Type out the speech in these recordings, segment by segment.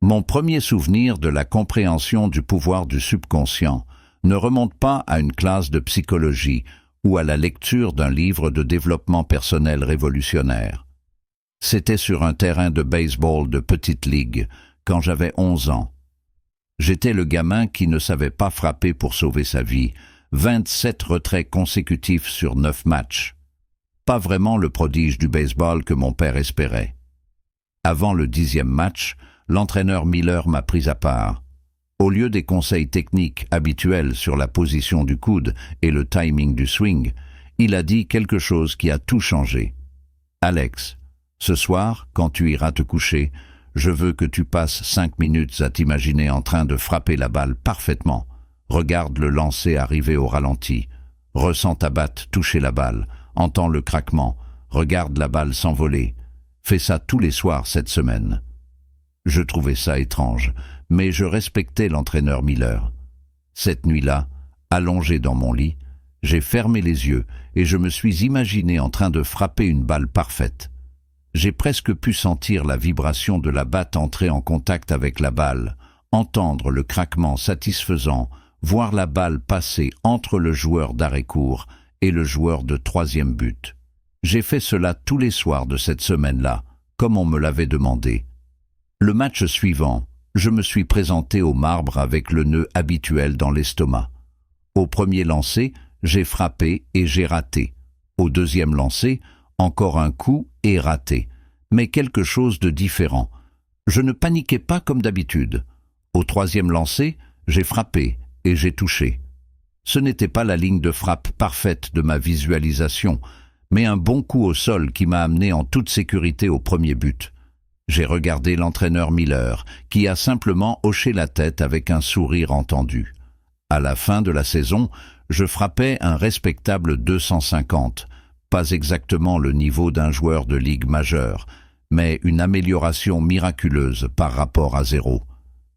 Mon premier souvenir de la compréhension du pouvoir du subconscient ne remonte pas à une classe de psychologie ou à la lecture d'un livre de développement personnel révolutionnaire. C'était sur un terrain de baseball de petite ligue, quand j'avais 11 ans. J'étais le gamin qui ne savait pas frapper pour sauver sa vie, 27 retraits consécutifs sur 9 matchs. Pas vraiment le prodige du baseball que mon père espérait. Avant le 10e match, l'entraîneur Miller m'a pris à part. Au lieu des conseils techniques habituels sur la position du coude et le timing du swing, il a dit quelque chose qui a tout changé. « Alex, ce soir, quand tu iras te coucher, je veux que tu passes 5 minutes à t'imaginer en train de frapper la balle parfaitement. Regarde le lancer arriver au ralenti. Ressens ta batte toucher la balle. Entends le craquement. Regarde la balle s'envoler. Fais ça tous les soirs cette semaine. » Je trouvais ça étrange, mais je respectais l'entraîneur Miller. Cette nuit-là, allongé dans mon lit, j'ai fermé les yeux et je me suis imaginé en train de frapper une balle parfaite. J'ai presque pu sentir la vibration de la batte entrer en contact avec la balle, entendre le craquement satisfaisant, voir la balle passer entre le joueur d'arrêt-court et le joueur de 3e but. J'ai fait cela tous les soirs de cette semaine-là, comme on me l'avait demandé. Le match suivant, je me suis présenté au marbre avec le nœud habituel dans l'estomac. Au premier lancer, j'ai frappé et j'ai raté. Au deuxième lancer, encore un coup et raté, mais quelque chose de différent. Je ne paniquais pas comme d'habitude. Au troisième lancer, j'ai frappé et j'ai touché. Ce n'était pas la ligne de frappe parfaite de ma visualisation, mais un bon coup au sol qui m'a amené en toute sécurité au premier but. J'ai regardé l'entraîneur Miller, qui a simplement hoché la tête avec un sourire entendu. À la fin de la saison, je frappais un respectable 250, pas exactement le niveau d'un joueur de ligue majeure, mais une amélioration miraculeuse par rapport à 0.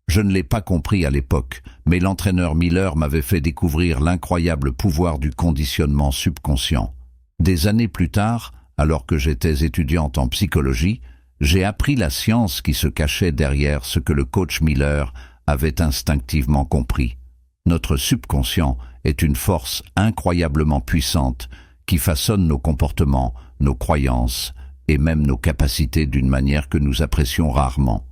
Je ne l'ai pas compris à l'époque, mais l'entraîneur Miller m'avait fait découvrir l'incroyable pouvoir du conditionnement subconscient. Des années plus tard, alors que j'étais étudiante en psychologie, j'ai appris la science qui se cachait derrière ce que le coach Miller avait instinctivement compris. Notre subconscient est une force incroyablement puissante qui façonne nos comportements, nos croyances et même nos capacités d'une manière que nous apprécions rarement.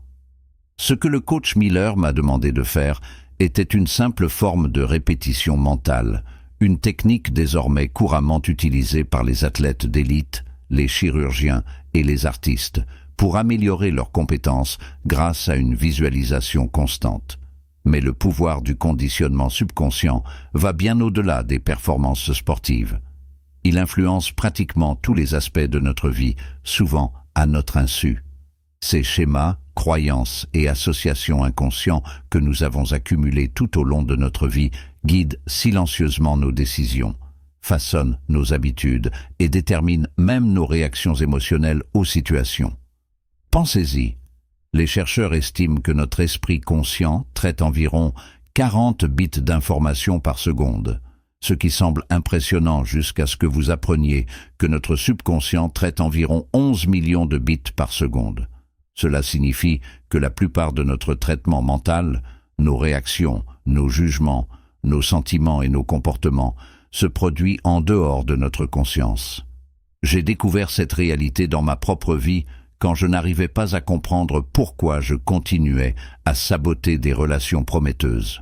Ce que le coach Miller m'a demandé de faire était une simple forme de répétition mentale, une technique désormais couramment utilisée par les athlètes d'élite, les chirurgiens et les artistes, pour améliorer leurs compétences grâce à une visualisation constante. Mais le pouvoir du conditionnement subconscient va bien au-delà des performances sportives. Il influence pratiquement tous les aspects de notre vie, souvent à notre insu. Ces schémas, croyances et associations inconscients que nous avons accumulés tout au long de notre vie guident silencieusement nos décisions, façonnent nos habitudes et déterminent même nos réactions émotionnelles aux situations. Pensez-y, les chercheurs estiment que notre esprit conscient traite environ 40 bits d'informations par seconde, ce qui semble impressionnant jusqu'à ce que vous appreniez que notre subconscient traite environ 11 millions de bits par seconde. Cela signifie que la plupart de notre traitement mental, nos réactions, nos jugements, nos sentiments et nos comportements, se produit en dehors de notre conscience. J'ai découvert cette réalité dans ma propre vie quand je n'arrivais pas à comprendre pourquoi je continuais à saboter des relations prometteuses.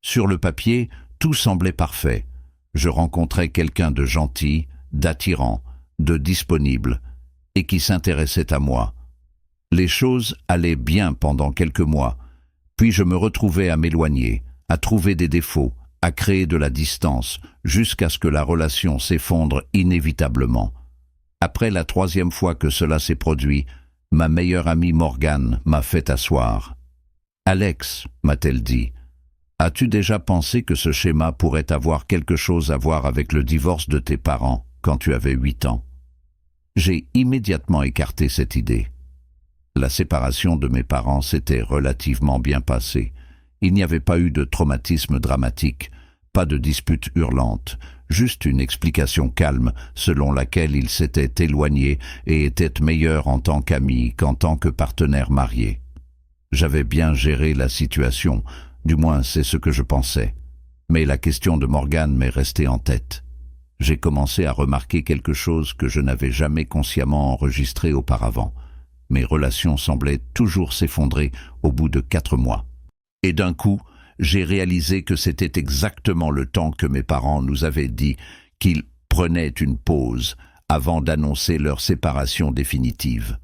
Sur le papier, tout semblait parfait. Je rencontrais quelqu'un de gentil, d'attirant, de disponible, et qui s'intéressait à moi. Les choses allaient bien pendant quelques mois, puis je me retrouvais à m'éloigner, à trouver des défauts, à créer de la distance, jusqu'à ce que la relation s'effondre inévitablement. Après la 3e fois que cela s'est produit, ma meilleure amie Morgane m'a fait asseoir. « Alex, m'a-t-elle dit, as-tu déjà pensé que ce schéma pourrait avoir quelque chose à voir avec le divorce de tes parents quand tu avais 8 ans ?» J'ai immédiatement écarté cette idée. La séparation de mes parents s'était relativement bien passée. Il n'y avait pas eu de traumatisme dramatique, pas de dispute hurlante, juste une explication calme selon laquelle ils s'étaient éloignés et étaient meilleurs en tant qu'amis qu'en tant que partenaires mariés. J'avais bien géré la situation, du moins c'est ce que je pensais. Mais la question de Morgan m'est restée en tête. J'ai commencé à remarquer quelque chose que je n'avais jamais consciemment enregistré auparavant. Mes relations semblaient toujours s'effondrer au bout de 4 mois. Et d'un coup, j'ai réalisé que c'était exactement le temps que mes parents nous avaient dit qu'ils prenaient une pause avant d'annoncer leur séparation définitive.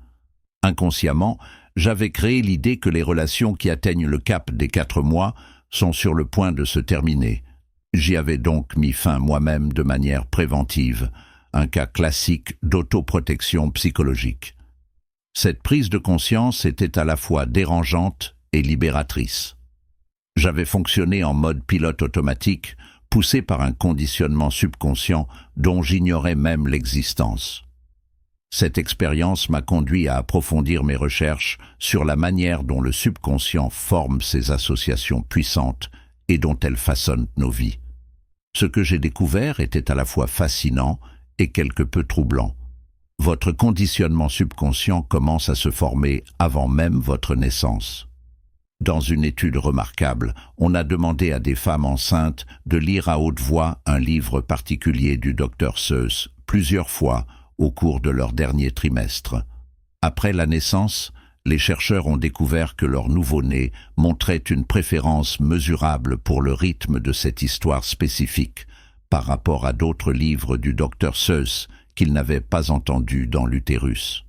Inconsciemment, j'avais créé l'idée que les relations qui atteignent le cap des 4 mois sont sur le point de se terminer. J'y avais donc mis fin moi-même de manière préventive, un cas classique d'autoprotection psychologique. Cette prise de conscience était à la fois dérangeante et libératrice. J'avais fonctionné en mode pilote automatique, poussé par un conditionnement subconscient dont j'ignorais même l'existence. Cette expérience m'a conduit à approfondir mes recherches sur la manière dont le subconscient forme ces associations puissantes et dont elles façonnent nos vies. Ce que j'ai découvert était à la fois fascinant et quelque peu troublant. Votre conditionnement subconscient commence à se former avant même votre naissance. Dans une étude remarquable, on a demandé à des femmes enceintes de lire à haute voix un livre particulier du Dr Seuss plusieurs fois au cours de leur dernier trimestre. Après la naissance, les chercheurs ont découvert que leur nouveau-né montrait une préférence mesurable pour le rythme de cette histoire spécifique par rapport à d'autres livres du Dr Seuss qu'ils n'avaient pas entendus dans l'utérus.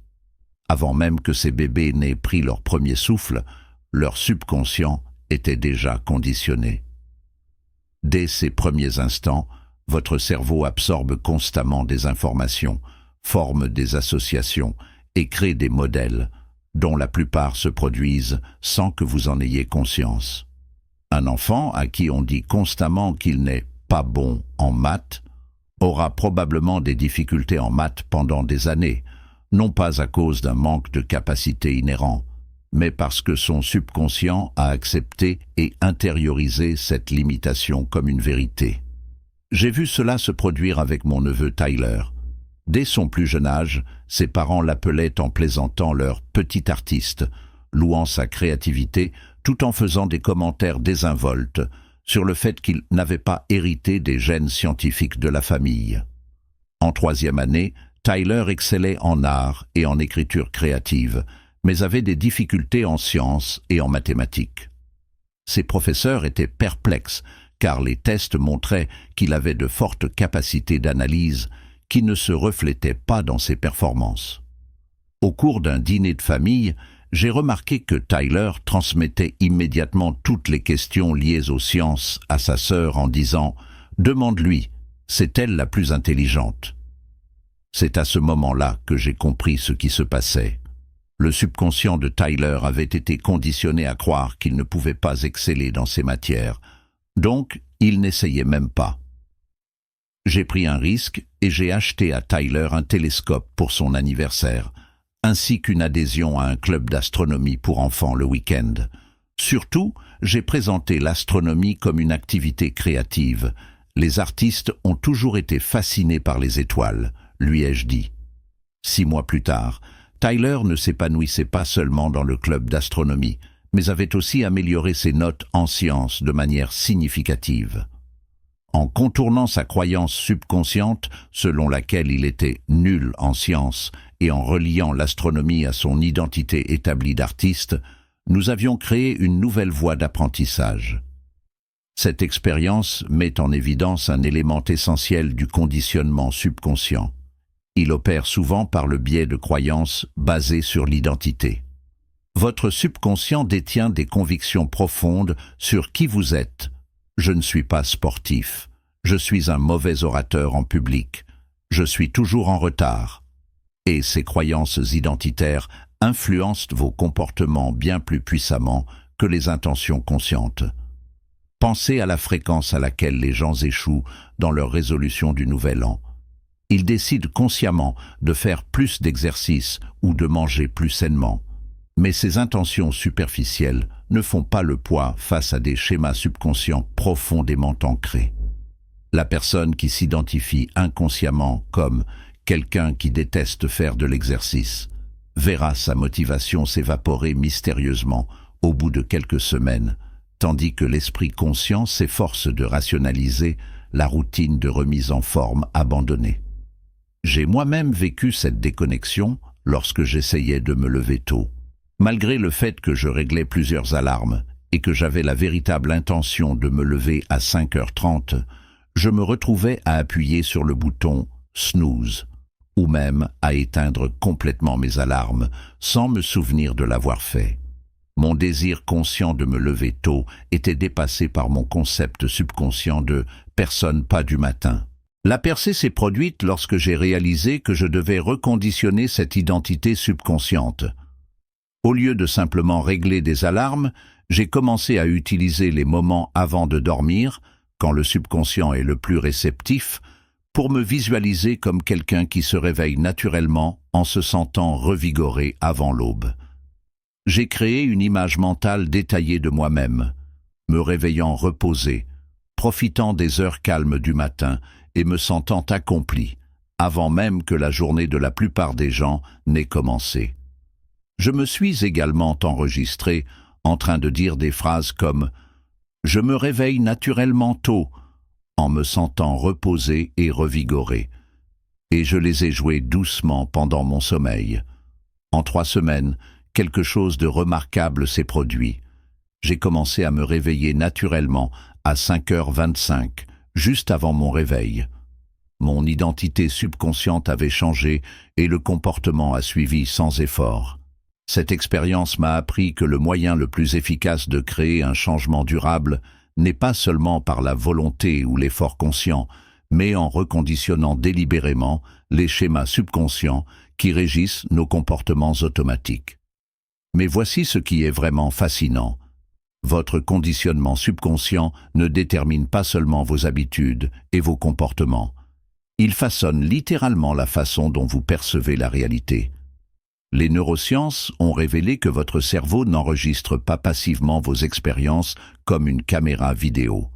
Avant même que ces bébés n'aient pris leur premier souffle, leur subconscient était déjà conditionné. Dès ces premiers instants, votre cerveau absorbe constamment des informations, forme des associations et crée des modèles, dont la plupart se produisent sans que vous en ayez conscience. Un enfant à qui on dit constamment qu'il n'est pas bon en maths aura probablement des difficultés en maths pendant des années, non pas à cause d'un manque de capacité inhérent, mais parce que son subconscient a accepté et intériorisé cette limitation comme une vérité. J'ai vu cela se produire avec mon neveu Tyler. Dès son plus jeune âge, ses parents l'appelaient en plaisantant leur « petit artiste », louant sa créativité tout en faisant des commentaires désinvoltes sur le fait qu'il n'avait pas hérité des gènes scientifiques de la famille. En 3e année, Tyler excellait en art et en écriture créative, mais avait des difficultés en sciences et en mathématiques. Ses professeurs étaient perplexes, car les tests montraient qu'il avait de fortes capacités d'analyse qui ne se reflétaient pas dans ses performances. Au cours d'un dîner de famille, j'ai remarqué que Tyler transmettait immédiatement toutes les questions liées aux sciences à sa sœur en disant « Demande-lui, c'est elle la plus intelligente ». C'est à ce moment-là que j'ai compris ce qui se passait. Le subconscient de Tyler avait été conditionné à croire qu'il ne pouvait pas exceller dans ces matières, donc il n'essayait même pas. J'ai pris un risque et j'ai acheté à Tyler un télescope pour son anniversaire, ainsi qu'une adhésion à un club d'astronomie pour enfants le week-end. Surtout, j'ai présenté l'astronomie comme une activité créative. Les artistes ont toujours été fascinés par les étoiles, lui ai-je dit. 6 mois plus tard, Tyler ne s'épanouissait pas seulement dans le club d'astronomie, mais avait aussi amélioré ses notes en sciences de manière significative. En contournant sa croyance subconsciente, selon laquelle il était nul en sciences, et en reliant l'astronomie à son identité établie d'artiste, nous avions créé une nouvelle voie d'apprentissage. Cette expérience met en évidence un élément essentiel du conditionnement subconscient. Il opère souvent par le biais de croyances basées sur l'identité. Votre subconscient détient des convictions profondes sur qui vous êtes. Je ne suis pas sportif. Je suis un mauvais orateur en public. Je suis toujours en retard. Et ces croyances identitaires influencent vos comportements bien plus puissamment que les intentions conscientes. Pensez à la fréquence à laquelle les gens échouent dans leur résolution du Nouvel An. Ils décident consciemment de faire plus d'exercice ou de manger plus sainement. Mais ces intentions superficielles ne font pas le poids face à des schémas subconscients profondément ancrés. La personne qui s'identifie inconsciemment comme quelqu'un qui déteste faire de l'exercice verra sa motivation s'évaporer mystérieusement au bout de quelques semaines, tandis que l'esprit conscient s'efforce de rationaliser la routine de remise en forme abandonnée. J'ai moi-même vécu cette déconnexion lorsque j'essayais de me lever tôt. Malgré le fait que je réglais plusieurs alarmes et que j'avais la véritable intention de me lever à 5h30, je me retrouvais à appuyer sur le bouton « snooze » ou même à éteindre complètement mes alarmes sans me souvenir de l'avoir fait. Mon désir conscient de me lever tôt était dépassé par mon concept subconscient de « personne pas du matin ». La percée s'est produite lorsque j'ai réalisé que je devais reconditionner cette identité subconsciente. Au lieu de simplement régler des alarmes, j'ai commencé à utiliser les moments avant de dormir, quand le subconscient est le plus réceptif, pour me visualiser comme quelqu'un qui se réveille naturellement en se sentant revigoré avant l'aube. J'ai créé une image mentale détaillée de moi-même, me réveillant reposé, profitant des heures calmes du matin et me sentant accompli, avant même que la journée de la plupart des gens n'ait commencé. Je me suis également enregistré en train de dire des phrases comme « Je me réveille naturellement tôt » en me sentant reposé et revigoré. Et je les ai jouées doucement pendant mon sommeil. En 3 semaines, quelque chose de remarquable s'est produit. J'ai commencé à me réveiller naturellement à 5h25, juste avant mon réveil. Mon identité subconsciente avait changé et le comportement a suivi sans effort. Cette expérience m'a appris que le moyen le plus efficace de créer un changement durable n'est pas seulement par la volonté ou l'effort conscient, mais en reconditionnant délibérément les schémas subconscients qui régissent nos comportements automatiques. Mais voici ce qui est vraiment fascinant. Votre conditionnement subconscient ne détermine pas seulement vos habitudes et vos comportements. Il façonne littéralement la façon dont vous percevez la réalité. Les neurosciences ont révélé que votre cerveau n'enregistre pas passivement vos expériences comme une caméra vidéo.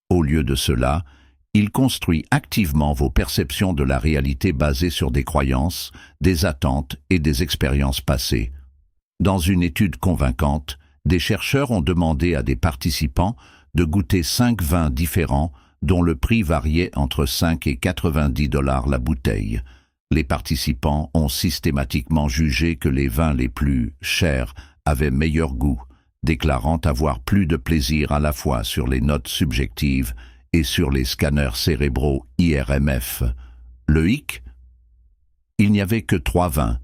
Au lieu de cela, il construit activement vos perceptions de la réalité basées sur des croyances, des attentes et des expériences passées. Dans une étude convaincante, des chercheurs ont demandé à des participants de goûter 5 vins différents dont le prix variait entre 5 et 90 $ la bouteille. Les participants ont systématiquement jugé que les vins les plus chers avaient meilleur goût, déclarant avoir plus de plaisir à la fois sur les notes subjectives et sur les scanners cérébraux IRMF. Le hic? Il n'y avait que 3 vins,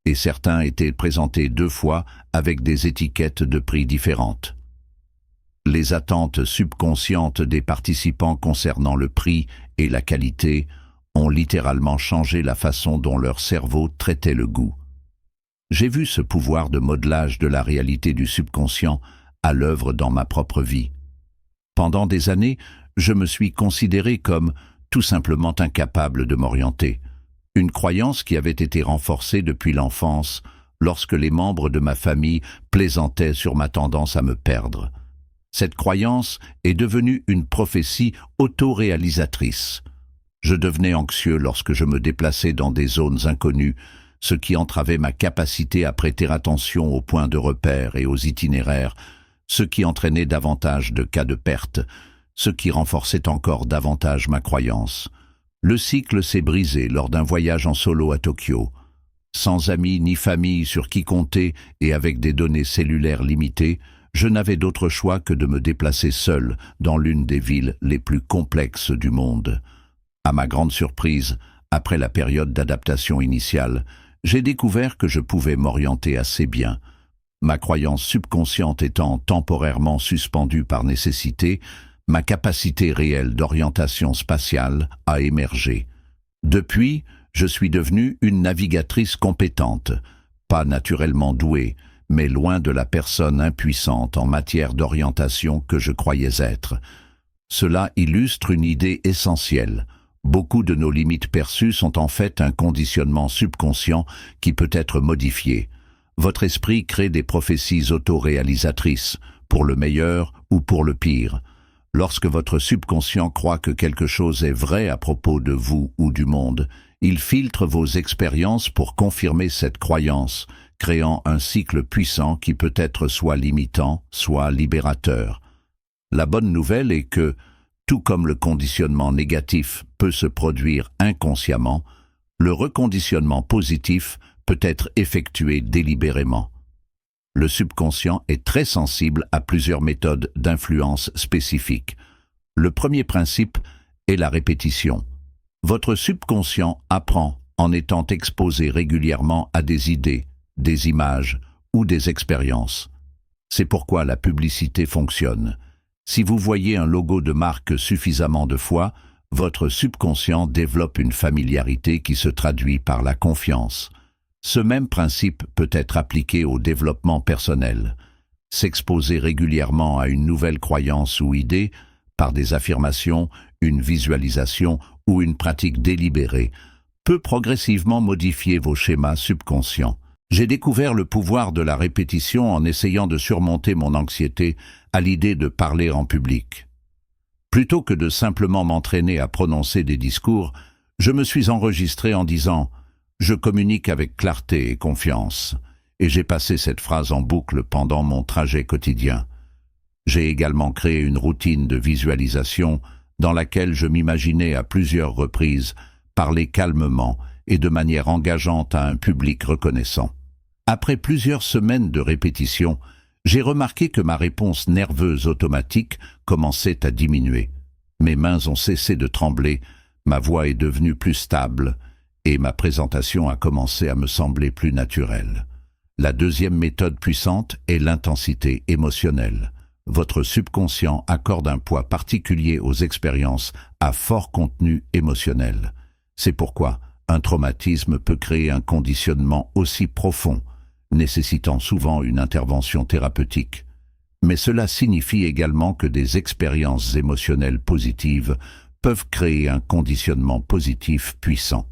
et certains étaient présentés 2 fois avec des étiquettes de prix différentes. Les attentes subconscientes des participants concernant le prix et la qualité ont littéralement changé la façon dont leur cerveau traitait le goût. J'ai vu ce pouvoir de modelage de la réalité du subconscient à l'œuvre dans ma propre vie. Pendant des années, je me suis considéré comme tout simplement incapable de m'orienter. Une croyance qui avait été renforcée depuis l'enfance lorsque les membres de ma famille plaisantaient sur ma tendance à me perdre. Cette croyance est devenue une prophétie autoréalisatrice. Je devenais anxieux lorsque je me déplaçais dans des zones inconnues, ce qui entravait ma capacité à prêter attention aux points de repère et aux itinéraires, ce qui entraînait davantage de cas de perte, ce qui renforçait encore davantage ma croyance. Le cycle s'est brisé lors d'un voyage en solo à Tokyo. Sans amis ni famille sur qui compter et avec des données cellulaires limitées, je n'avais d'autre choix que de me déplacer seul dans l'une des villes les plus complexes du monde. À ma grande surprise, après la période d'adaptation initiale, j'ai découvert que je pouvais m'orienter assez bien. Ma croyance subconsciente étant temporairement suspendue par nécessité, ma capacité réelle d'orientation spatiale a émergé. Depuis, je suis devenue une navigatrice compétente, pas naturellement douée, mais loin de la personne impuissante en matière d'orientation que je croyais être. Cela illustre une idée essentielle. Beaucoup de nos limites perçues sont en fait un conditionnement subconscient qui peut être modifié. Votre esprit crée des prophéties autoréalisatrices, pour le meilleur ou pour le pire. Lorsque votre subconscient croit que quelque chose est vrai à propos de vous ou du monde, il filtre vos expériences pour confirmer cette croyance, créant un cycle puissant qui peut être soit limitant, soit libérateur. La bonne nouvelle est que, tout comme le conditionnement négatif peut se produire inconsciemment, le reconditionnement positif peut être effectué délibérément. Le subconscient est très sensible à plusieurs méthodes d'influence spécifiques. Le premier principe est la répétition. Votre subconscient apprend en étant exposé régulièrement à des idées, des images ou des expériences. C'est pourquoi la publicité fonctionne. Si vous voyez un logo de marque suffisamment de fois, votre subconscient développe une familiarité qui se traduit par la confiance. Ce même principe peut être appliqué au développement personnel. S'exposer régulièrement à une nouvelle croyance ou idée, par des affirmations, une visualisation ou une pratique délibérée, peut progressivement modifier vos schémas subconscients. J'ai découvert le pouvoir de la répétition en essayant de surmonter mon anxiété à l'idée de parler en public. Plutôt que de simplement m'entraîner à prononcer des discours, je me suis enregistré en disant « Je communique avec clarté et confiance » et j'ai passé cette phrase en boucle pendant mon trajet quotidien. J'ai également créé une routine de visualisation dans laquelle je m'imaginais à plusieurs reprises parler calmement et de manière engageante à un public reconnaissant. Après plusieurs semaines de répétition, j'ai remarqué que ma réponse nerveuse automatique commençait à diminuer. Mes mains ont cessé de trembler, ma voix est devenue plus stable et ma présentation a commencé à me sembler plus naturelle. La deuxième méthode puissante est l'intensité émotionnelle. Votre subconscient accorde un poids particulier aux expériences à fort contenu émotionnel. C'est pourquoi un traumatisme peut créer un conditionnement aussi profond, nécessitant souvent une intervention thérapeutique. Mais cela signifie également que des expériences émotionnelles positives peuvent créer un conditionnement positif puissant.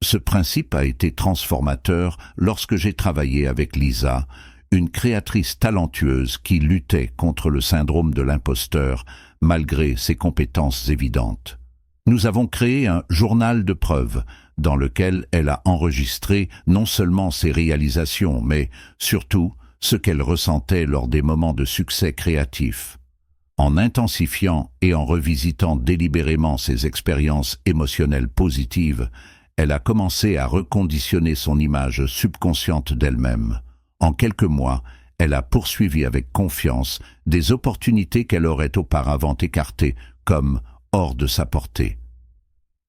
Ce principe a été transformateur lorsque j'ai travaillé avec Lisa, une créatrice talentueuse qui luttait contre le syndrome de l'imposteur malgré ses compétences évidentes. Nous avons créé un journal de preuves dans lequel elle a enregistré non seulement ses réalisations, mais surtout ce qu'elle ressentait lors des moments de succès créatifs. En intensifiant et en revisitant délibérément ses expériences émotionnelles positives, elle a commencé à reconditionner son image subconsciente d'elle-même. En quelques mois, elle a poursuivi avec confiance des opportunités qu'elle aurait auparavant écartées comme hors de sa portée.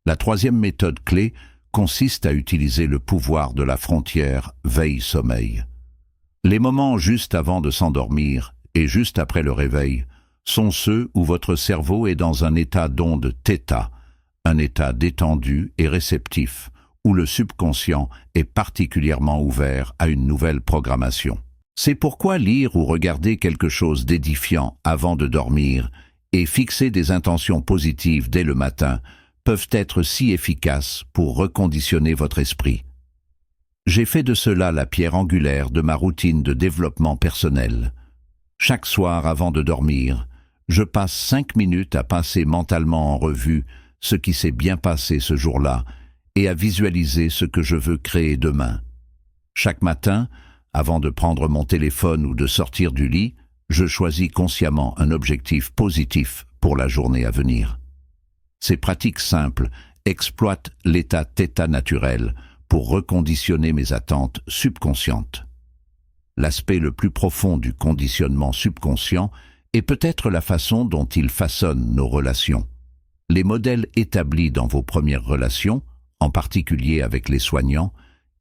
La troisième méthode clé consiste à utiliser le pouvoir de la frontière veille-sommeil. Les moments juste avant de s'endormir et juste après le réveil sont ceux où votre cerveau est dans un état d'onde θ, un état détendu et réceptif, où le subconscient est particulièrement ouvert à une nouvelle programmation. C'est pourquoi lire ou regarder quelque chose d'édifiant avant de dormir et fixer des intentions positives dès le matin peuvent être si efficaces pour reconditionner votre esprit. J'ai fait de cela la pierre angulaire de ma routine de développement personnel. Chaque soir avant de dormir, je passe 5 minutes à passer mentalement en revue ce qui s'est bien passé ce jour-là et à visualiser ce que je veux créer demain. Chaque matin, avant de prendre mon téléphone ou de sortir du lit, je choisis consciemment un objectif positif pour la journée à venir. Ces pratiques simples exploitent l'état θ naturel pour reconditionner mes attentes subconscientes. L'aspect le plus profond du conditionnement subconscient est peut-être la façon dont il façonne nos relations. Les modèles établis dans vos premières relations, en particulier avec les soignants,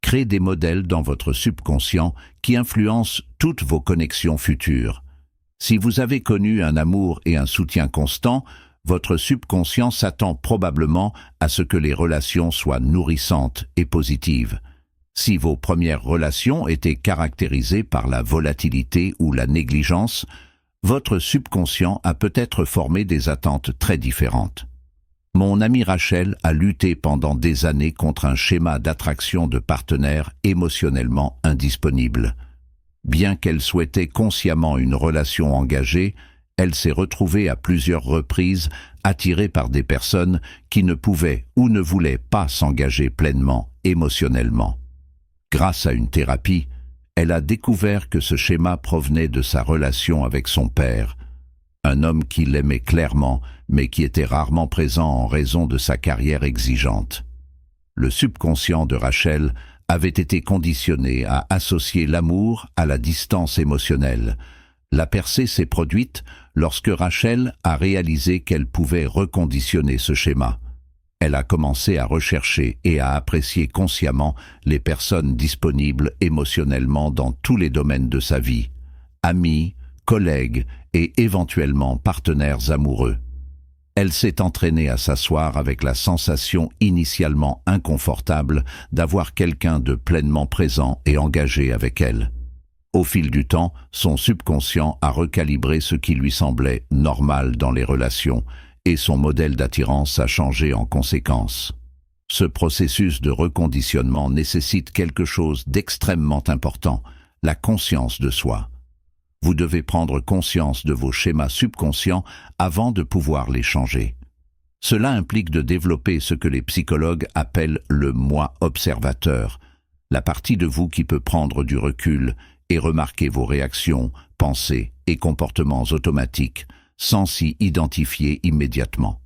créent des modèles dans votre subconscient qui influencent toutes vos connexions futures. Si vous avez connu un amour et un soutien constant, votre subconscient s'attend probablement à ce que les relations soient nourrissantes et positives. Si vos premières relations étaient caractérisées par la volatilité ou la négligence, votre subconscient a peut-être formé des attentes très différentes. Mon amie Rachel a lutté pendant des années contre un schéma d'attraction de partenaires émotionnellement indisponibles. Bien qu'elle souhaitait consciemment une relation engagée, elle s'est retrouvée à plusieurs reprises attirée par des personnes qui ne pouvaient ou ne voulaient pas s'engager pleinement émotionnellement. Grâce à une thérapie, Elle a découvert que ce schéma provenait de sa relation avec son père, un homme qui l'aimait clairement, mais qui était rarement présent en raison de sa carrière exigeante. Le subconscient de Rachel avait été conditionné à associer l'amour à la distance émotionnelle. La percée s'est produite lorsque Rachel a réalisé qu'elle pouvait reconditionner ce schéma. Elle a commencé à rechercher et à apprécier consciemment les personnes disponibles émotionnellement dans tous les domaines de sa vie, amis, collègues et éventuellement partenaires amoureux. Elle s'est entraînée à s'asseoir avec la sensation initialement inconfortable d'avoir quelqu'un de pleinement présent et engagé avec elle. Au fil du temps, son subconscient a recalibré ce qui lui semblait normal dans les relations, et son modèle d'attirance a changé en conséquence. Ce processus de reconditionnement nécessite quelque chose d'extrêmement important, la conscience de soi. Vous devez prendre conscience de vos schémas subconscients avant de pouvoir les changer. Cela implique de développer ce que les psychologues appellent le moi observateur, la partie de vous qui peut prendre du recul et remarquer vos réactions, pensées et comportements automatiques, sans s'y identifier immédiatement.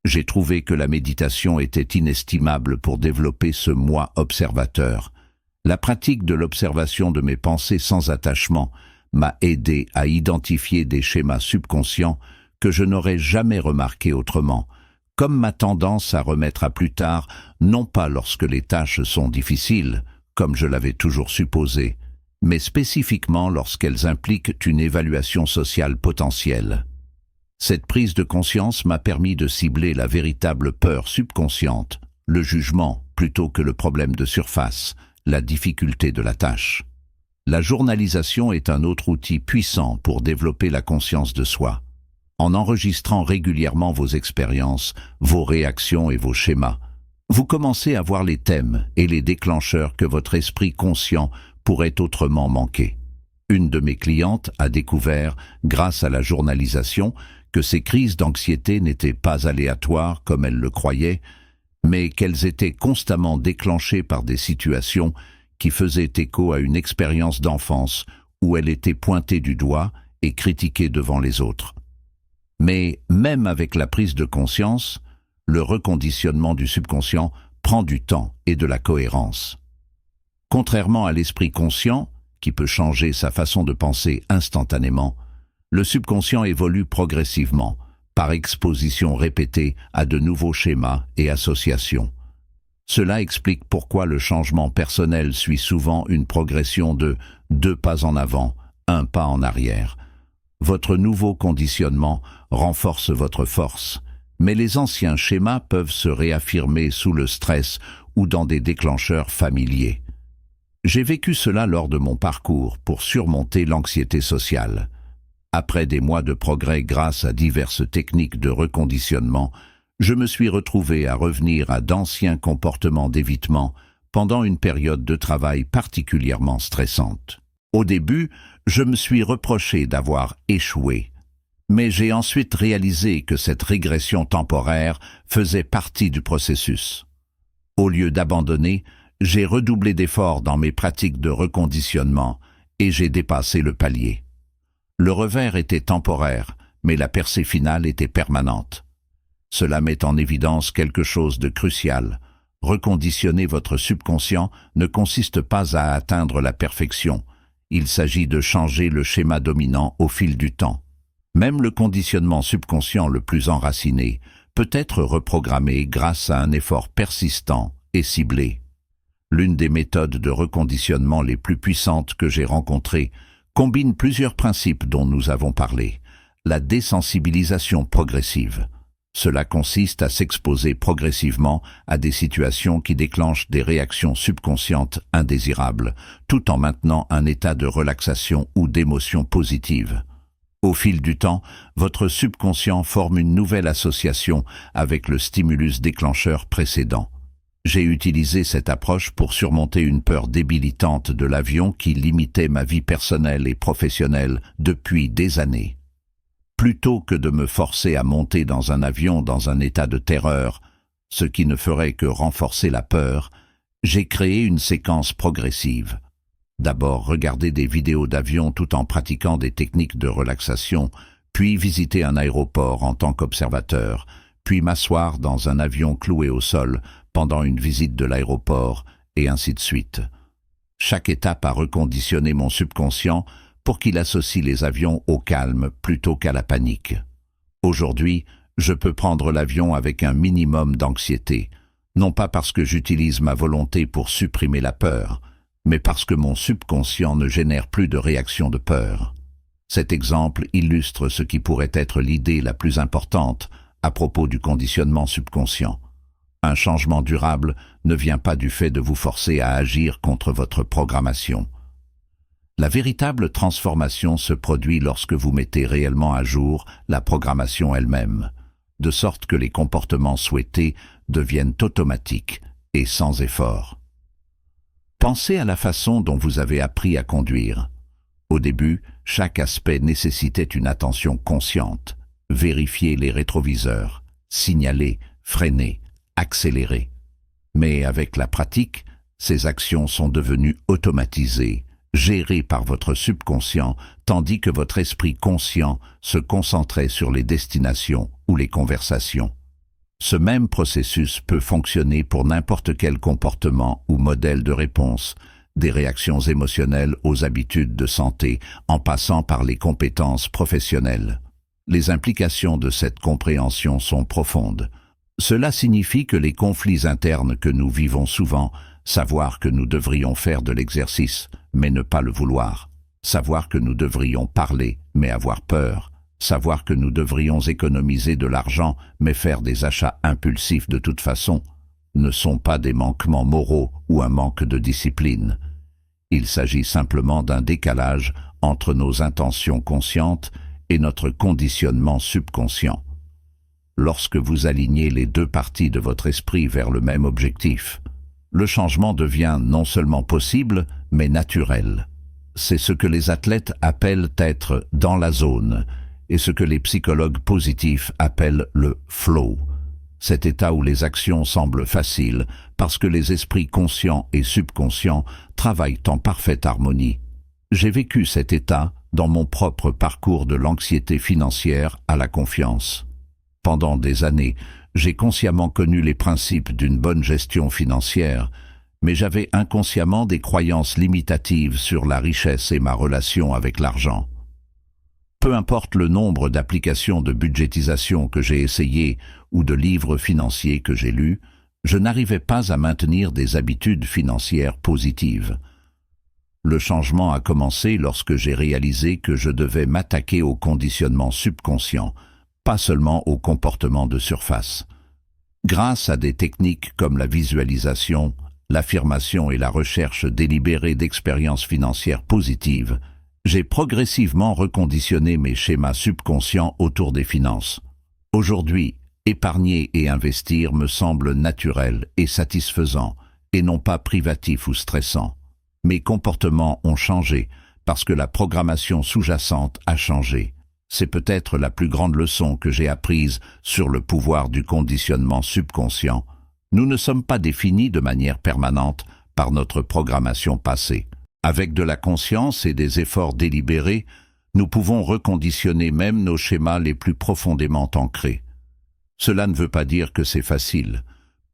J'ai trouvé que la méditation était inestimable pour développer ce moi observateur. La pratique de l'observation de mes pensées sans attachement m'a aidé à identifier des schémas subconscients que je n'aurais jamais remarqués autrement, comme ma tendance à remettre à plus tard, non pas lorsque les tâches sont difficiles, comme je l'avais toujours supposé, mais spécifiquement lorsqu'elles impliquent une évaluation sociale potentielle. Cette prise de conscience m'a permis de cibler la véritable peur subconsciente, le jugement plutôt que le problème de surface, la difficulté de la tâche. La journalisation est un autre outil puissant pour développer la conscience de soi. En enregistrant régulièrement vos expériences, vos réactions et vos schémas, vous commencez à voir les thèmes et les déclencheurs que votre esprit conscient pourrait autrement manquer. Une de mes clientes a découvert, grâce à la journalisation, que ces crises d'anxiété n'étaient pas aléatoires comme elle le croyait, mais qu'elles étaient constamment déclenchées par des situations qui faisaient écho à une expérience d'enfance où elle était pointée du doigt et critiquée devant les autres. Mais même avec la prise de conscience, le reconditionnement du subconscient prend du temps et de la cohérence. Contrairement à l'esprit conscient, qui peut changer sa façon de penser instantanément, le subconscient évolue progressivement, par exposition répétée à de nouveaux schémas et associations. Cela explique pourquoi le changement personnel suit souvent une progression de 2 pas en avant, 1 pas en arrière. Votre nouveau conditionnement renforce votre force, mais les anciens schémas peuvent se réaffirmer sous le stress ou dans des déclencheurs familiers. J'ai vécu cela lors de mon parcours pour surmonter l'anxiété sociale. Après des mois de progrès grâce à diverses techniques de reconditionnement, je me suis retrouvé à revenir à d'anciens comportements d'évitement pendant une période de travail particulièrement stressante. Au début, je me suis reproché d'avoir échoué, mais j'ai ensuite réalisé que cette régression temporaire faisait partie du processus. Au lieu d'abandonner, j'ai redoublé d'efforts dans mes pratiques de reconditionnement et j'ai dépassé le palier. Le revers était temporaire, mais la percée finale était permanente. Cela met en évidence quelque chose de crucial. Reconditionner votre subconscient ne consiste pas à atteindre la perfection. Il s'agit de changer le schéma dominant au fil du temps. Même le conditionnement subconscient le plus enraciné peut être reprogrammé grâce à un effort persistant et ciblé. L'une des méthodes de reconditionnement les plus puissantes que j'ai rencontrées combine plusieurs principes dont nous avons parlé. La désensibilisation progressive. Cela consiste à s'exposer progressivement à des situations qui déclenchent des réactions subconscientes indésirables, tout en maintenant un état de relaxation ou d'émotion positive. Au fil du temps, votre subconscient forme une nouvelle association avec le stimulus déclencheur précédent. J'ai utilisé cette approche pour surmonter une peur débilitante de l'avion qui limitait ma vie personnelle et professionnelle depuis des années. Plutôt que de me forcer à monter dans un avion dans un état de terreur, ce qui ne ferait que renforcer la peur, j'ai créé une séquence progressive. D'abord regarder des vidéos d'avion tout en pratiquant des techniques de relaxation, puis visiter un aéroport en tant qu'observateur, puis m'asseoir dans un avion cloué au sol pendant une visite de l'aéroport, et ainsi de suite. Chaque étape a reconditionné mon subconscient pour qu'il associe les avions au calme plutôt qu'à la panique. Aujourd'hui, je peux prendre l'avion avec un minimum d'anxiété, non pas parce que j'utilise ma volonté pour supprimer la peur, mais parce que mon subconscient ne génère plus de réaction de peur. Cet exemple illustre ce qui pourrait être l'idée la plus importante à propos du conditionnement subconscient. Un changement durable ne vient pas du fait de vous forcer à agir contre votre programmation. La véritable transformation se produit lorsque vous mettez réellement à jour la programmation elle-même, de sorte que les comportements souhaités deviennent automatiques et sans effort. Pensez à la façon dont vous avez appris à conduire. Au début, chaque aspect nécessitait une attention consciente. Vérifier les rétroviseurs, signaler, freiner, accélérer. Mais avec la pratique, ces actions sont devenues automatisées, gérées par votre subconscient, tandis que votre esprit conscient se concentrait sur les destinations ou les conversations. Ce même processus peut fonctionner pour n'importe quel comportement ou modèle de réponse, des réactions émotionnelles aux habitudes de santé, en passant par les compétences professionnelles. Les implications de cette compréhension sont profondes. Cela signifie que les conflits internes que nous vivons souvent, savoir que nous devrions faire de l'exercice, mais ne pas le vouloir, savoir que nous devrions parler, mais avoir peur, savoir que nous devrions économiser de l'argent, mais faire des achats impulsifs de toute façon, ne sont pas des manquements moraux ou un manque de discipline. Il s'agit simplement d'un décalage entre nos intentions conscientes et notre conditionnement subconscient. Lorsque vous alignez les deux parties de votre esprit vers le même objectif, le changement devient non seulement possible, mais naturel. C'est ce que les athlètes appellent être dans la zone, et ce que les psychologues positifs appellent le flow. Cet état où les actions semblent faciles parce que les esprits conscients et subconscients travaillent en parfaite harmonie. J'ai vécu cet état dans mon propre parcours de l'anxiété financière à la confiance. Pendant des années, j'ai consciemment connu les principes d'une bonne gestion financière, mais j'avais inconsciemment des croyances limitatives sur la richesse et ma relation avec l'argent. Peu importe le nombre d'applications de budgétisation que j'ai essayées ou de livres financiers que j'ai lus, je n'arrivais pas à maintenir des habitudes financières positives. Le changement a commencé lorsque j'ai réalisé que je devais m'attaquer au conditionnement subconscient, pas seulement au comportement de surface. Grâce à des techniques comme la visualisation, l'affirmation et la recherche délibérée d'expériences financières positives, j'ai progressivement reconditionné mes schémas subconscients autour des finances. Aujourd'hui, épargner et investir me semble naturel et satisfaisant, et non pas privatif ou stressant. Mes comportements ont changé parce que la programmation sous-jacente a changé. C'est peut-être la plus grande leçon que j'ai apprise sur le pouvoir du conditionnement subconscient. Nous ne sommes pas définis de manière permanente par notre programmation passée. Avec de la conscience et des efforts délibérés, nous pouvons reconditionner même nos schémas les plus profondément ancrés. Cela ne veut pas dire que c'est facile.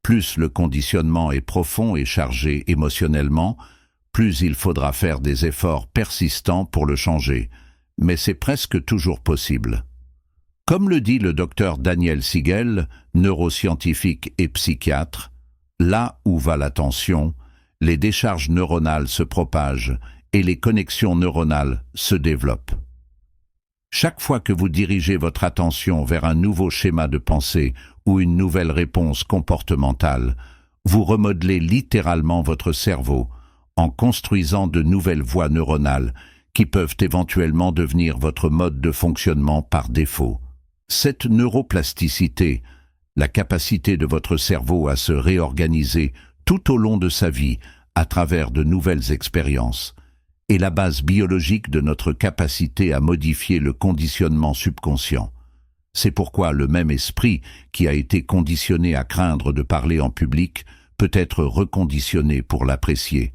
Plus le conditionnement est profond et chargé émotionnellement, plus il faudra faire des efforts persistants pour le changer, mais c'est presque toujours possible. Comme le dit le docteur Daniel Siegel, neuroscientifique et psychiatre, là où va l'attention, les décharges neuronales se propagent et les connexions neuronales se développent. Chaque fois que vous dirigez votre attention vers un nouveau schéma de pensée ou une nouvelle réponse comportementale, vous remodelez littéralement votre cerveau en construisant de nouvelles voies neuronales qui peuvent éventuellement devenir votre mode de fonctionnement par défaut. Cette neuroplasticité, la capacité de votre cerveau à se réorganiser tout au long de sa vie à travers de nouvelles expériences, est la base biologique de notre capacité à modifier le conditionnement subconscient. C'est pourquoi le même esprit qui a été conditionné à craindre de parler en public peut être reconditionné pour l'apprécier.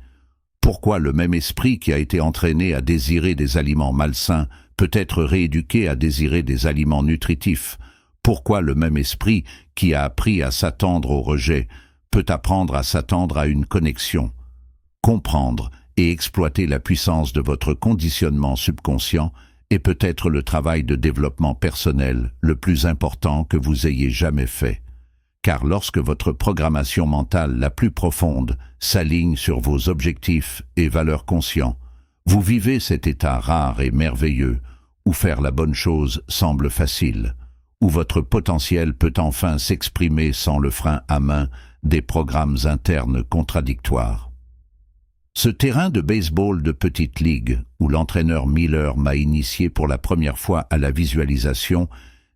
Pourquoi le même esprit qui a été entraîné à désirer des aliments malsains peut être rééduqué à désirer des aliments nutritifs? Pourquoi le même esprit qui a appris à s'attendre au rejet peut apprendre à s'attendre à une connexion? Comprendre et exploiter la puissance de votre conditionnement subconscient est peut-être le travail de développement personnel le plus important que vous ayez jamais fait. Car lorsque votre programmation mentale la plus profonde s'aligne sur vos objectifs et valeurs conscients, vous vivez cet état rare et merveilleux où faire la bonne chose semble facile, où votre potentiel peut enfin s'exprimer sans le frein à main des programmes internes contradictoires. Ce terrain de baseball de petite ligue, où l'entraîneur Miller m'a initié pour la première fois à la visualisation,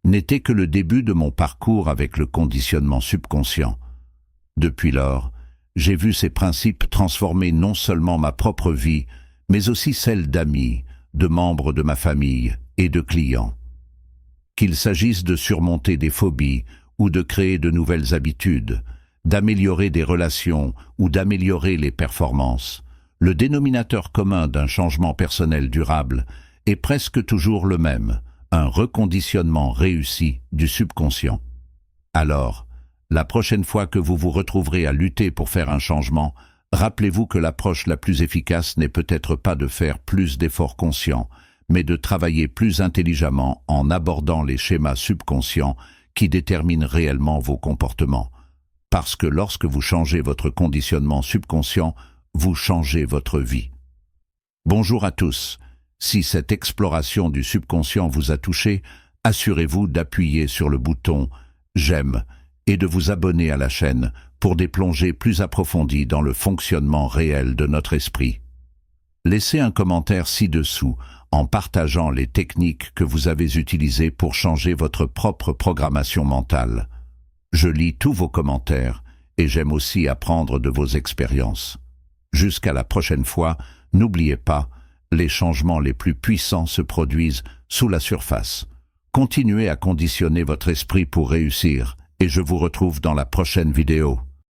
n'était que le début de mon parcours avec le conditionnement subconscient. Depuis lors, j'ai vu ces principes transformer non seulement ma propre vie, mais aussi celle d'amis, de membres de ma famille et de clients. Qu'il s'agisse de surmonter des phobies ou de créer de nouvelles habitudes, d'améliorer des relations ou d'améliorer les performances, le dénominateur commun d'un changement personnel durable est presque toujours le même, un reconditionnement réussi du subconscient. Alors, la prochaine fois que vous vous retrouverez à lutter pour faire un changement, rappelez-vous que l'approche la plus efficace n'est peut-être pas de faire plus d'efforts conscients, mais de travailler plus intelligemment en abordant les schémas subconscients qui déterminent réellement vos comportements. Parce que lorsque vous changez votre conditionnement subconscient, vous changez votre vie. Bonjour à tous. Si cette exploration du subconscient vous a touché, assurez-vous d'appuyer sur le bouton « J'aime » et de vous abonner à la chaîne pour des plongées plus approfondies dans le fonctionnement réel de notre esprit. Laissez un commentaire ci-dessous en partageant les techniques que vous avez utilisées pour changer votre propre programmation mentale. Je lis tous vos commentaires et j'aime aussi apprendre de vos expériences. Jusqu'à la prochaine fois, n'oubliez pas, les changements les plus puissants se produisent sous la surface. Continuez à conditionner votre esprit pour réussir et je vous retrouve dans la prochaine vidéo.